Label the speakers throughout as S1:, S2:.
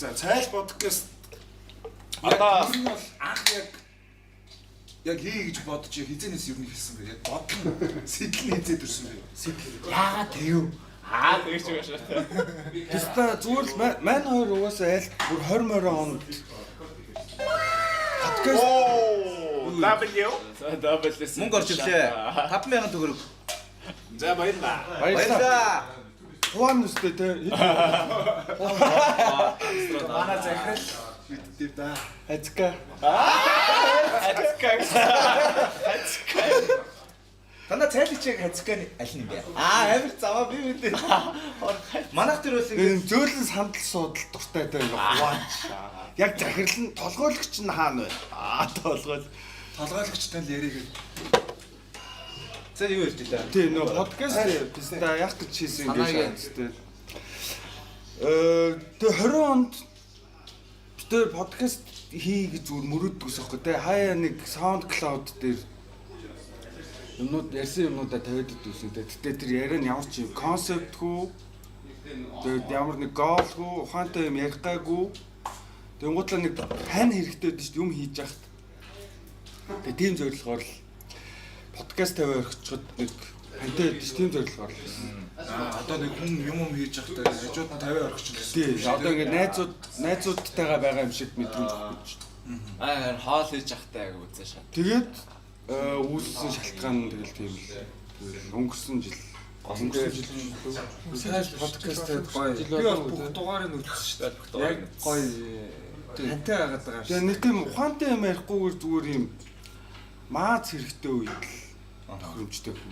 S1: За цайл подкаст
S2: одоо
S1: энэ бол анх яг хий гэж бодож хизэнээс юу хэлсэн бэ? Яг бодлоо сэтэл хизээд ирсэн бэ?
S3: Сэтэл. Яагаад тэв?
S2: тэгэж байгаа шүү.
S3: Тэстэ зүгээр л мань хоёр угаасаа айл бүр 20 морой хонд подкаст
S2: W
S4: мөнгө орж ирлээ. 5,000 төгрөг.
S1: За баярлаа.
S3: баярлалаа. Хуан үстэй те.
S4: Манай захирал
S1: Мэддэг да.
S3: Хацка.
S4: Тана цайлчиг хацканы аль нь бэ? Амир заваа би мэдээ. Манайх тэр үл ингэ
S3: Зөөлөн сандал суудал дуртай те хуан. Яг захирал нь толгойлогч нь хаана вэ? Толгойл.
S1: Толгойлогчтой л яриг.
S4: за юу ярьж илаа.
S3: Тий нөө подкаст теста яг гэж хийсэн юм гэж те. Тэгээ 20 онд тэр подкаст хий гэж зүгээр мөрөддөг ус аахгүй те. Хаяа нэг SoundCloud дээр юмнууд ярьсан юмнуудаа тавиад идвэсэн те. Гэтэ тэр яриа нь ямар ч концептгүй. Тэгээд ямар нэг гоолгүй, ухаантай юм ярих гайгүй. Тэнгуудлаа нэг хань хэрэгтэй байдаг шүү дээ юм хийж яхад. Тэгээд тийм зорилгоор л подкаст тавиа орчиход нэг хантай байдаг шүү тийм зорилгоор л.
S1: Одоо нэг хүн юм хийж явахдаа хажууд нь 50 орчихлоо.
S3: Тий, одоо ингээд найзуудтайгаа байгаа юм шиг мэдрэмж өгч.
S2: хоол хийж явахтай яг үзээ шат.
S3: Тэгээд үүссэн шалтгаан нь тэгэл тийм л. Өнгөрсөн жил.
S4: Сайл подкастад гоё. Би бол бүх дугаарыг үзсэн шүү дээ. Яг гоё. Тантай байгаад байгаа юм шиг.
S3: Тэгээ нэг тийм ухаантай юм ярихгүйгээр зүгээр юм маац хэрэгтэй үед л тохиромжтой хүн.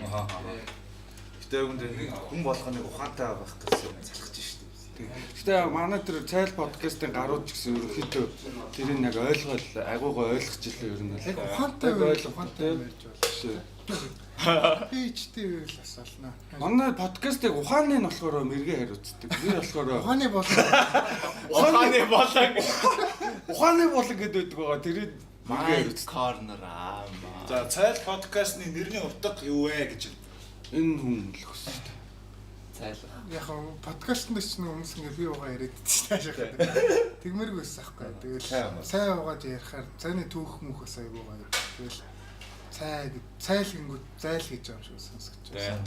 S4: Гэтэ нэг хүн болгоныг ухаантай байх гэсэн юм залхаж шүү дээ.
S3: Гэтэ манай тэр цайл подкастын гарууд ч гэсэн ерөнхийдөө тэрийг яг ойлгоол агуугаа ойлгож илээ ер нь л.
S5: Ухаантай ухаантай ярьж байна. Пичтэй үйл асуулна.
S3: Манай подкастыг ухааны нь болохоор мэргээ хариуцдаг. Би болохоор
S5: Ухааны бол
S3: ухааны болон гэдэг байгаа. Тэрийг мэргээ хариуцдаг.
S2: Corner
S1: За цайл подкастны нэрний утга юу вэ гэж
S3: Энэ хүн л өссөн шүү дээ.
S2: цайлга.
S5: яг подкастт ч нэг хүмүүс ингээ би угаа яриад идчихсэн шахаад. Тэгмэргүй байсан байхгүй. Тэгэл сайн угааж ярихаар цайны түүх мөхөөс аягүй гоё. Тэгэл цайл гингүүд зайл гэж байгаа юм шиг сонсогч байсан.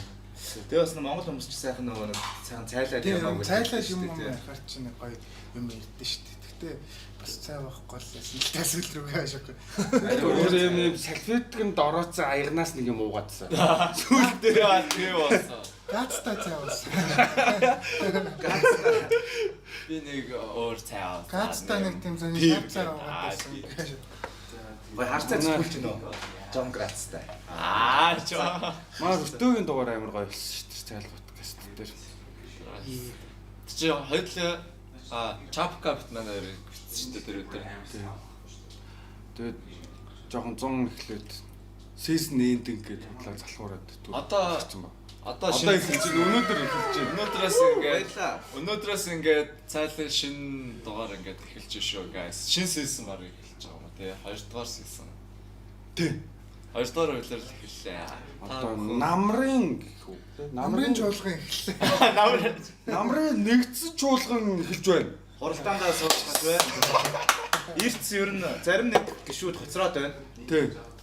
S4: Тэгээ бас Монгол хүмүүс ч сайхан нөгөө нэг сайхан цайлаад
S5: Тийм цайлаа юм ярихаар чинь гоё юм ярьдэн шүү дээ. Гэтэ бас цай байхгүй л ясна. Тасвал рүүгээ хашаагүй.
S3: Өөр юм салфеткэнд орооцсон аягнаас нэг юм уугаадсан.
S2: Сүүл дээр би болсон.
S5: Гаацтай цай уусан.
S2: Би нэг өөр цай авсан.
S5: Гаацтай нэг тийм зөний цай уугаад байсан.
S4: гоё харцаа зүгүүлж гинөө. Жон грацтай.
S2: Чоо.
S3: Манай өртөөгийн дугаар амар гоё болсон шүү дээ. Цайл подкаст дээр.
S2: Чи хоёул чапка бит манай хоёр битсэн шүү дээ тэр өдөр.
S3: Тэгээд жоохон 100 эхлээд season ending гэдэг худлаа залхуураад
S2: Одоо
S3: шинэ чинь өнөөдөр эхэлж байна.
S2: өнөөдрөөс ингээд цайлын шинэ дугаар ингээд эхэлж шүү guys. Шинэ season баг эхэлж байгаа юм тий. 2 дугаар season.
S3: Тий.
S2: 2 дугаар үйлрэл эхэллээ.
S3: Одоо намрын
S5: Намрын жуулгын эхлээ.
S3: намрын нэгдсэн чуулган эхэлж байна.
S4: Хуралдаандаа суучихад байна. Ирц ер нь зарим нэг гişүүд хоцроод байна.
S3: Тий.